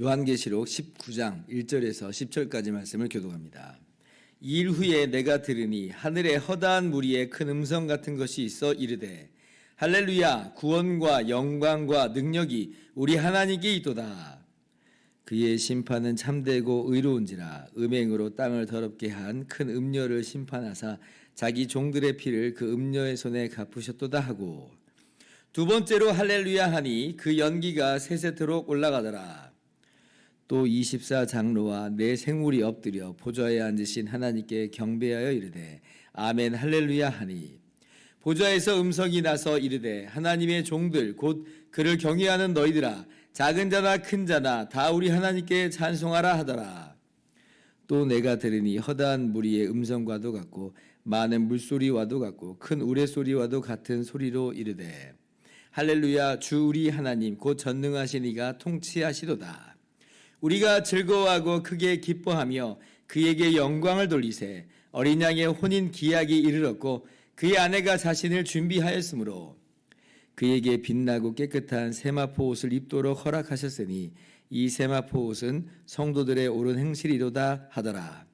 요한계시록 19장 1절에서 10절까지 말씀을 교독합니다. 이 일 후에 내가 들으니 하늘에 허다한 무리의 큰 음성 같은 것이 있어 이르되 할렐루야 구원과 영광과 능력이 우리 하나님께 있도다. 그의 심판은 참되고 의로운지라 음행으로 땅을 더럽게 한 큰 음녀를 심판하사 자기 종들의 피를 그 음녀의 손에 갚으셨도다 하고 두 번째로 할렐루야 하니 그 연기가 세세토록 올라가더라. 또 24장로와 네 생물이 엎드려 보좌에 앉으신 하나님께 경배하여 이르되 아멘 할렐루야 하니 보좌에서 음성이 나서 이르되 하나님의 종들 곧 그를 경외하는 너희들아 작은 자나 큰 자나 다 우리 하나님께 찬송하라 하더라. 또 내가 들으니 허다한 무리의 음성과도 같고 많은 물소리와도 같고 큰 우레소리와도 같은 소리로 이르되 할렐루야 주 우리 하나님 곧 전능하신 이가 통치하시도다. 우리가 즐거워하고 크게 기뻐하며 그에게 영광을 돌리세 어린 양의 혼인 기약이 이르렀고 그의 아내가 자신을 준비하였으므로 그에게 빛나고 깨끗한 세마포 옷을 입도록 허락하셨으니 이 세마포 옷은 성도들의 옳은 행실이로다 하더라.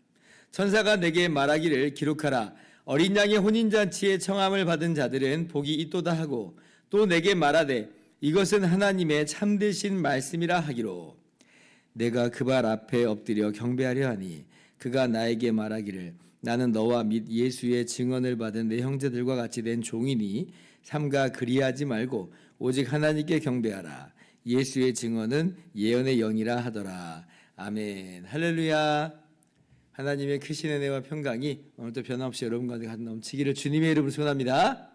천사가 내게 말하기를 기록하라 어린 양의 혼인잔치에 청함을 받은 자들은 복이 있도다 하고 또 내게 말하되 이것은 하나님의 참되신 말씀이라 하기로 내가 그 발 앞에 엎드려 경배하려 하니 그가 나에게 말하기를 나는 너와 및 예수의 증언을 받은 내 형제들과 같이 된 종이니 삼가 그리하지 말고 오직 하나님께 경배하라. 예수의 증언은 예언의 영이라 하더라. 아멘 할렐루야. 하나님의 크신 은혜와 평강이 오늘도 변함없이 여러분 가운데 넘치기를 주님의 이름으로 소원합니다.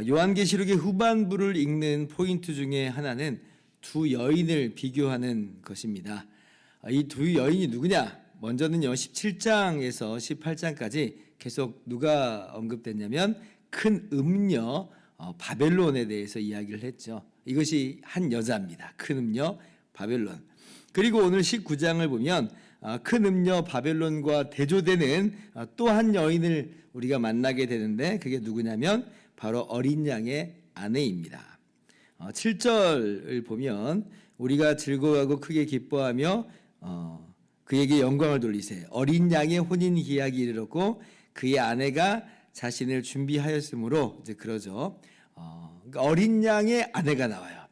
요한계시록의 후반부를 읽는 포인트 중에 하나는 두 여인을 비교하는 것입니다. 이 두 여인이 누구냐? 먼저는요 17장에서 18장까지 계속 누가 언급됐냐면 큰 음녀 바벨론에 대해서 이야기를 했죠. 이것이 한 여자입니다. 큰 음녀 바벨론. 그리고 오늘 19장을 보면 큰 음녀 바벨론과 대조되는 또 한 여인을 우리가 만나게 되는데 그게 누구냐면 바로 어린 양의 아내입니다. 7절을 보면 우리가 즐거워하고 크게 기뻐하며 그에게 영광을 돌리세 어린 양의 혼인 기약이 이르렀고 그의 아내가 자신을 준비하였으므로 이제 그러죠. 그러니까 어린 양의 아내가 나와요.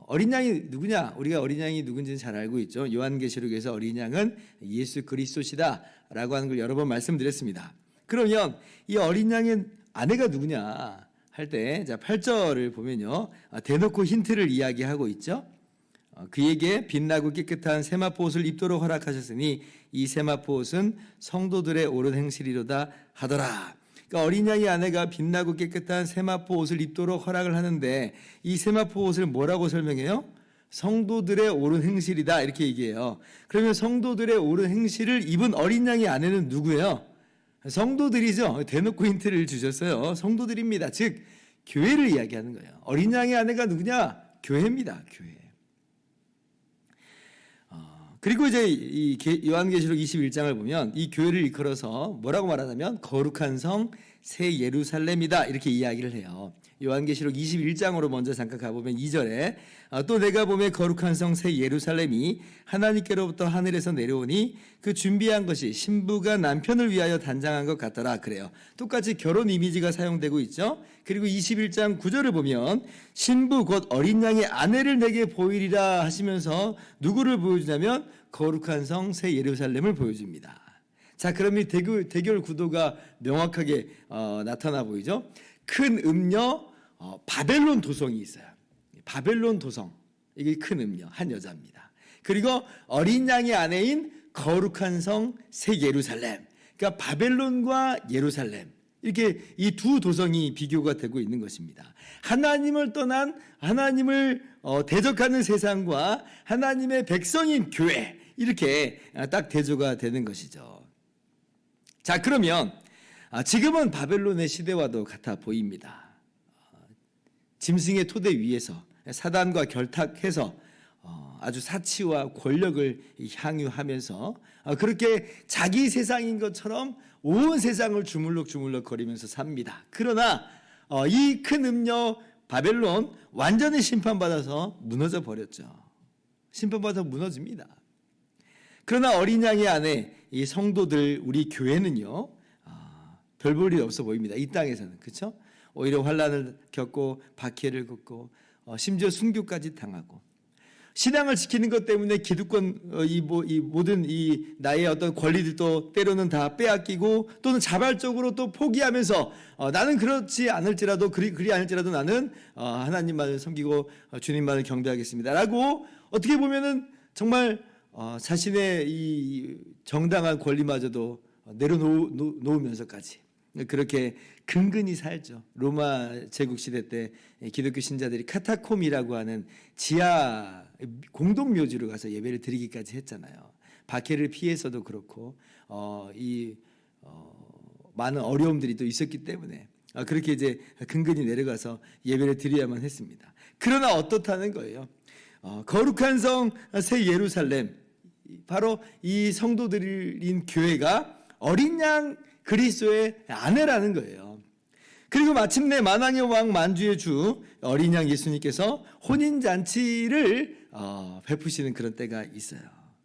어린 양이 누구냐? 우리가 어린 양이 누군지는 잘 알고 있죠. 요한계시록에서 어린 양은 예수 그리스도시다라고 하는 걸 여러 번 말씀드렸습니다. 그러면 이 어린 양의 아내가 누구냐 할 때 8절을 보면요 대놓고 힌트를 이야기하고 있죠. 그에게 빛나고 깨끗한 세마포 옷을 입도록 허락하셨으니 이 세마포 옷은 성도들의 옳은 행실이로다 하더라. 그러니까 어린 양의 아내가 빛나고 깨끗한 세마포 옷을 입도록 허락을 하는데 이 세마포 옷을 뭐라고 설명해요? 성도들의 옳은 행실이다 이렇게 얘기해요. 그러면 성도들의 옳은 행실을 입은 어린 양의 아내는 누구예요? 성도들이죠. 대놓고 힌트를 주셨어요. 성도들입니다. 즉 교회를 이야기하는 거예요. 어린 양의 아내가 누구냐? 교회입니다. 교회. 그리고 이제 이 요한계시록 21장을 보면 이 교회를 이끌어서 뭐라고 말하냐면 거룩한 성 새 예루살렘이다 이렇게 이야기를 해요. 요한계시록 21장으로 먼저 잠깐 가보면 2절에 또 내가 보매 거룩한 성 새 예루살렘이 하나님께로부터 하늘에서 내려오니 그 준비한 것이 신부가 남편을 위하여 단장한 것 같더라 그래요. 똑같이 결혼 이미지가 사용되고 있죠. 그리고 21장 9절을 보면 신부 곧 어린 양의 아내를 내게 보이리라 하시면서 누구를 보여주냐면 거룩한 성 새 예루살렘을 보여줍니다. 자, 그럼 이 대결 구도가 명확하게 나타나 보이죠. 큰 음녀 바벨론 도성이 있어요. 바벨론 도성 이게 큰 음녀 한 여자입니다. 그리고 어린 양의 아내인 거룩한 성 새 예루살렘. 그러니까 바벨론과 예루살렘 이렇게 이 두 도성이 비교가 되고 있는 것입니다. 하나님을 떠난 하나님을 대적하는 세상과 하나님의 백성인 교회 이렇게 딱 대조가 되는 것이죠. 자, 그러면 지금은 바벨론의 시대와도 같아 보입니다. 짐승의 토대 위에서 사단과 결탁해서 아주 사치와 권력을 향유하면서 그렇게 자기 세상인 것처럼 온 세상을 주물럭주물럭 거리면서 삽니다. 그러나 이 큰 음녀 바벨론 완전히 심판받아서 무너져 버렸죠. 심판받아서 무너집니다. 그러나 어린 양의 안에 이 성도들 우리 교회는요 별 볼 일 없어 보입니다. 이 땅에서는 그렇죠? 오히려 환난을 겪고 박해를 겪고 심지어 순교까지 당하고 신앙을 지키는 것 때문에 기득권 이 모든 이 나의 어떤 권리들도 때로는 다 빼앗기고 또는 자발적으로 또 포기하면서 나는 그렇지 않을지라도 그리 않을지라도 나는 하나님만을 섬기고 주님만을 경배하겠습니다라고 어떻게 보면은 정말 자신의 이 정당한 권리마저도 내려놓으면서까지 그렇게 근근히 살죠. 로마 제국 시대 때 기독교 신자들이 카타콤이라고 하는 지하 공동묘지로 가서 예배를 드리기까지 했잖아요. 박해를 피해서도 그렇고 많은 어려움들이 또 있었기 때문에 그렇게 이제 근근히 내려가서 예배를 드려야만 했습니다. 그러나 어떻다는 거예요? 거룩한 성 새 예루살렘, 바로 이 성도들인 교회가 어린 양 그리스도의 아내라는 거예요. 그리고 마침내 만왕의 왕 만주의 주 어린 양 예수님께서 혼인잔치를 베푸시는 그런 때가 있어요.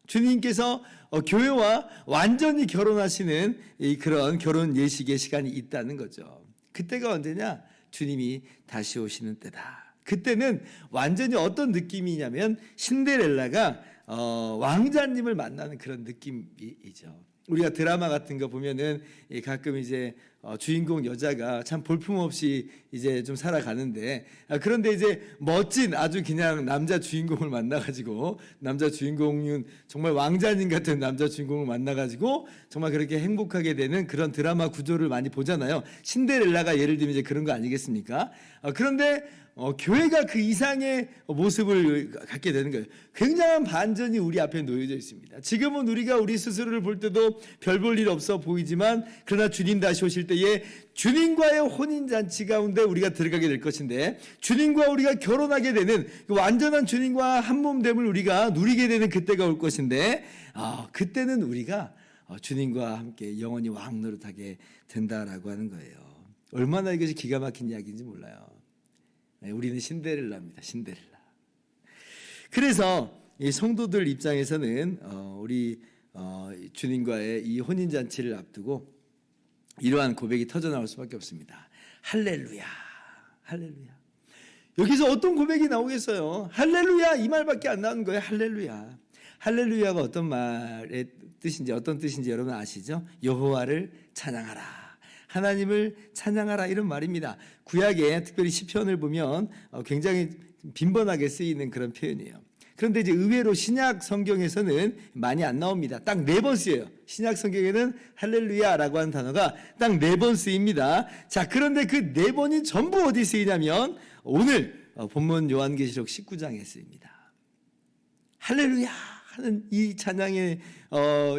주님께서 교회와 완전히 결혼하시는 그런 결혼 예식의 시간이 있다는 거죠. 그때가 언제냐? 주님이 다시 오시는 때다. 그때는 완전히 어떤 느낌이냐면 신데렐라가 왕자님을 만나는 그런 느낌이죠. 우리가 드라마 같은 거 보면은 가끔 이제 주인공 여자가 참 볼품없이 이제 좀 살아가는데 그런데 이제 멋진 아주 그냥 남자 주인공을 만나가지고 남자 주인공은 정말 왕자님 같은 남자 주인공을 만나가지고 정말 그렇게 행복하게 되는 그런 드라마 구조를 많이 보잖아요. 신데렐라가 예를 들면 이제 그런 거 아니겠습니까? 그런데 교회가 그 이상의 모습을 갖게 되는 거예요. 굉장한 반전이 우리 앞에 놓여져 있습니다. 지금은 우리가 우리 스스로를 볼 때도 별 볼 일 없어 보이지만 그러나 주님 다시 오실 때에 주님과의 혼인잔치 가운데 우리가 들어가게 될 것인데 주님과 우리가 결혼하게 되는 완전한 주님과 한몸됨을 우리가 누리게 되는 그때가 올 것인데 그때는 우리가 주님과 함께 영원히 왕노릇하게 된다라고 하는 거예요. 얼마나 이것이 기가 막힌 이야기인지 몰라요. 우리는 신데렐라입니다. 신데렐라. 그래서 이 성도들 입장에서는 우리 주님과의 이 혼인잔치를 앞두고 이러한 고백이 터져나올 수밖에 없습니다. 할렐루야, 할렐루야. 여기서 어떤 고백이 나오겠어요? 할렐루야 이 말밖에 안 나오는 거예요. 할렐루야. 할렐루야가 어떤 말의 뜻인지 어떤 뜻인지 여러분 아시죠? 여호와를 찬양하라. 하나님을 찬양하라 이런 말입니다. 구약에 특별히 시편을 보면 굉장히 빈번하게 쓰이는 그런 표현이에요. 그런데 이제 의외로 신약 성경에서는 많이 안 나옵니다. 딱 4번 쓰여요. 신약 성경에는 할렐루야라고 하는 단어가 딱 4번 쓰입니다. 자, 그런데 그 4번이 전부 어디 쓰이냐면 오늘 본문 요한계시록 19장에 쓰입니다. 할렐루야 하는 이 찬양의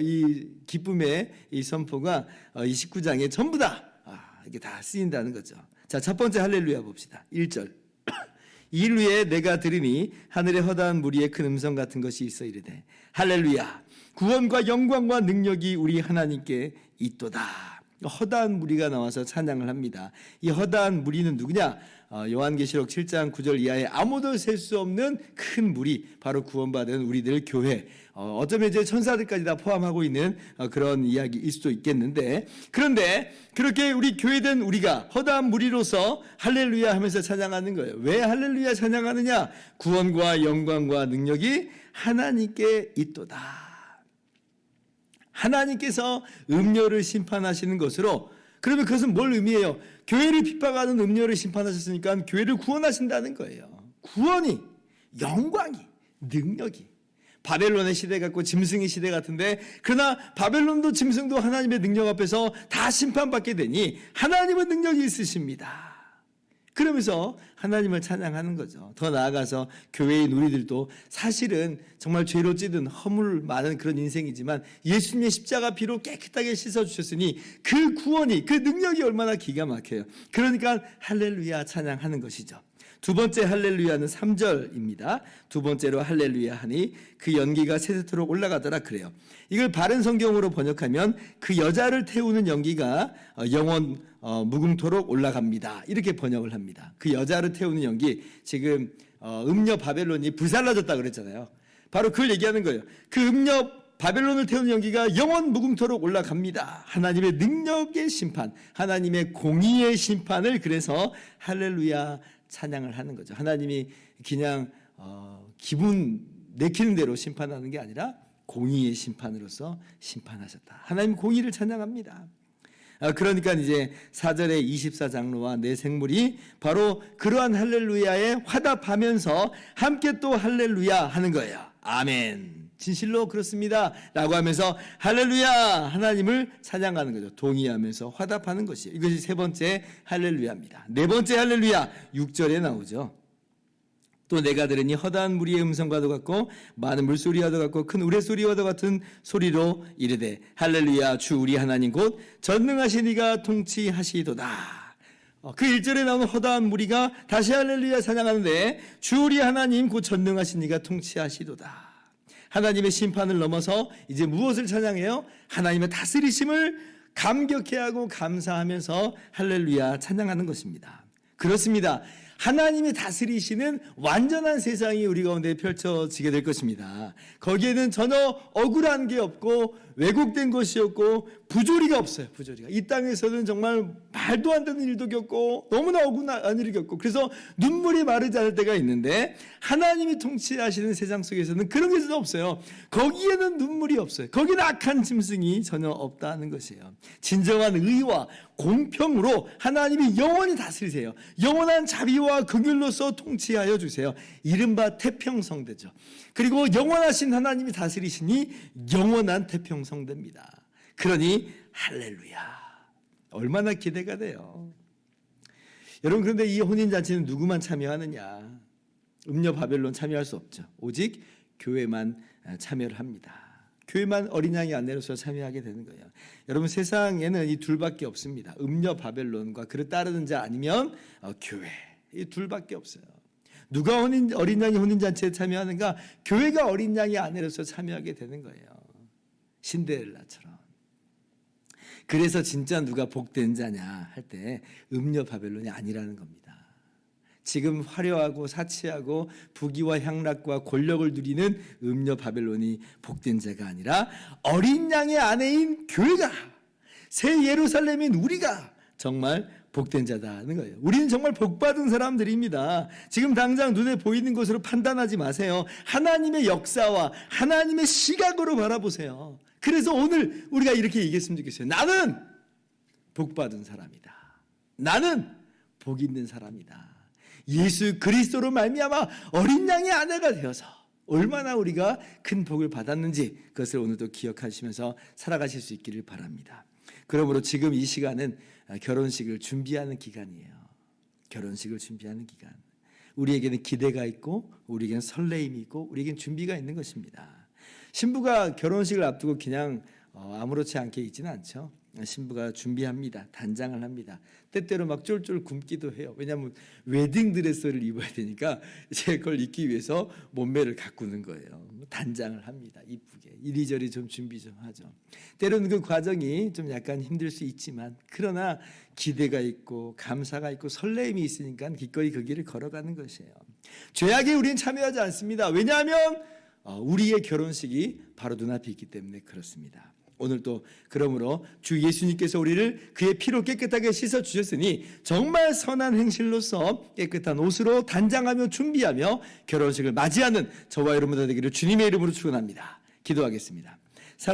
이 기쁨의 이 선포가 이 19장에 전부 다 이게 다 쓰인다는 거죠. 자, 첫 번째 할렐루야 봅시다. 1절. 이일 후에 내가 들으니 하늘의 허다한 무리의 큰 음성 같은 것이 있어 이르되 할렐루야 구원과 영광과 능력이 우리 하나님께 있도다. 허다한 무리가 나와서 찬양을 합니다. 이 허다한 무리는 누구냐? 요한계시록 7장 9절 이하에 아무도 셀 수 없는 큰 무리, 바로 구원받은 우리들 교회, 어쩌면 이제 천사들까지 다 포함하고 있는 그런 이야기일 수도 있겠는데, 그런데 그렇게 우리 교회된 우리가 허다한 무리로서 할렐루야 하면서 찬양하는 거예요. 왜 할렐루야 찬양하느냐? 구원과 영광과 능력이 하나님께 있도다. 하나님께서 음료를 심판하시는 것으로, 그러면 그것은 뭘 의미해요? 교회를 핍박하는 음료를 심판하셨으니까 교회를 구원하신다는 거예요. 구원이, 영광이, 능력이. 바벨론의 시대 같고 짐승의 시대 같은데, 그러나 바벨론도 짐승도 하나님의 능력 앞에서 다 심판받게 되니 하나님은 능력이 있으십니다. 그러면서 하나님을 찬양하는 거죠. 더 나아가서 교회인 우리들도 사실은 정말 죄로 찌든 허물 많은 그런 인생이지만 예수님의 십자가 피로 깨끗하게 씻어주셨으니 그 구원이, 그 능력이 얼마나 기가 막혀요. 그러니까 할렐루야 찬양하는 것이죠. 두 번째 할렐루야는 3절입니다. 두 번째로 할렐루야 하니 그 연기가 세세토록 올라가더라 그래요. 이걸 바른 성경으로 번역하면 그 여자를 태우는 연기가 영원 무궁토록 올라갑니다. 이렇게 번역을 합니다. 그 여자를 태우는 연기, 지금 음녀 바벨론이 불살라졌다 그랬잖아요. 바로 그걸 얘기하는 거예요. 그 음녀 바벨론을 태우는 연기가 영원 무궁토록 올라갑니다. 하나님의 능력의 심판, 하나님의 공의의 심판을 그래서 할렐루야 찬양을 하는 거죠. 하나님이 그냥 기분 내키는 대로 심판하는 게 아니라 공의의 심판으로서 심판하셨다. 하나님 공의를 찬양합니다. 그러니까 이제 4절의 24장로와 내 생물이 바로 그러한 할렐루야에 화답하면서 함께 또 할렐루야 하는 거예요. 아멘. 진실로 그렇습니다 라고 하면서 할렐루야 하나님을 찬양하는 거죠. 동의하면서 화답하는 것이에요. 이것이 세 번째 할렐루야입니다. 네 번째 할렐루야 6절에 나오죠. 또 내가 들으니 허다한 무리의 음성과도 같고 많은 물소리와도 같고 큰 우레소리와도 같은 소리로 이르되 할렐루야 주 우리 하나님 곧 전능하신 이가 통치하시도다. 그 1절에 나오는 허다한 무리가 다시 할렐루야 찬양하는데 주 우리 하나님 곧 전능하신 이가 통치하시도다. 하나님의 심판을 넘어서 이제 무엇을 찬양해요? 하나님의 다스리심을 감격해하고 감사하면서 할렐루야 찬양하는 것입니다. 그렇습니다. 하나님이 다스리시는 완전한 세상이 우리 가운데 펼쳐지게 될 것입니다. 거기에는 전혀 억울한 게 없고 왜곡된 것이 없고 부조리가 없어요. 부조리가. 이 땅에서는 정말 말도 안 되는 일도 겪고 너무나 억울한 일을 겪고 그래서 눈물이 마르지 않을 때가 있는데 하나님이 통치하시는 세상 속에서는 그런 게 전혀 없어요. 거기에는 눈물이 없어요. 거기는 악한 짐승이 전혀 없다는 것이에요. 진정한 의와 공평으로 하나님이 영원히 다스리세요. 영원한 자비와 긍휼로서 통치하여 주세요. 이른바 태평성대죠. 그리고 영원하신 하나님이 다스리시니 영원한 태평성대입니다. 그러니 할렐루야. 얼마나 기대가 돼요. 여러분, 그런데 이 혼인잔치는 누구만 참여하느냐? 음녀 바벨론 참여할 수 없죠. 오직 교회만 참여를 합니다. 교회만 어린 양이 안내로서 참여하게 되는 거예요. 여러분, 세상에는 이 둘밖에 없습니다. 음녀 바벨론과 그를 따르는 자 아니면 교회. 이 둘밖에 없어요. 누가 어린 양이 혼인잔치에 참여하는가? 교회가 어린 양이 아내로서 참여하게 되는 거예요. 신데렐라처럼. 그래서 진짜 누가 복된 자냐 할 때 음녀 바벨론이 아니라는 겁니다. 지금 화려하고 사치하고 부귀와 향락과 권력을 누리는 음녀 바벨론이 복된 자가 아니라 어린 양의 아내인 교회가, 새 예루살렘인 우리가 정말 복된 자다는 거예요. 우리는 정말 복받은 사람들입니다. 지금 당장 눈에 보이는 것으로 판단하지 마세요. 하나님의 역사와 하나님의 시각으로 바라보세요. 그래서 오늘 우리가 이렇게 얘기했으면 좋겠어요. 나는 복받은 사람이다. 나는 복 있는 사람이다. 예수 그리스도로 말미암아 어린 양의 아내가 되어서 얼마나 우리가 큰 복을 받았는지 그것을 오늘도 기억하시면서 살아가실 수 있기를 바랍니다. 그러므로 지금 이 시간은 결혼식을 준비하는 기간이에요. 결혼식을 준비하는 기간. 우리에게는 기대가 있고 우리에게는 설레임이 있고 우리에게는 준비가 있는 것입니다. 신부가 결혼식을 앞두고 그냥 아무렇지 않게 있지는 않죠. 신부가 준비합니다. 단장을 합니다. 때때로 막 쫄쫄 굶기도 해요. 왜냐하면 웨딩드레스를 입어야 되니까 이제 그걸 입기 위해서 몸매를 가꾸는 거예요. 단장을 합니다. 이쁘게. 이리저리 좀 준비 좀 하죠. 때로는 그 과정이 좀 약간 힘들 수 있지만 그러나 기대가 있고 감사가 있고 설레임이 있으니까 기꺼이 그 길을 걸어가는 것이에요. 죄악에 우리는 참여하지 않습니다. 왜냐하면 우리의 결혼식이 바로 눈앞에 있기 때문에 그렇습니다. 오늘 또 그러므로 주 예수님께서 우리를 그의 피로 깨끗하게 씻어주셨으니 정말 선한 행실로서 깨끗한 옷으로 단장하며 준비하며 결혼식을 맞이하는 저와 여러분들 되기를 주님의 이름으로 축원합니다. 기도하겠습니다.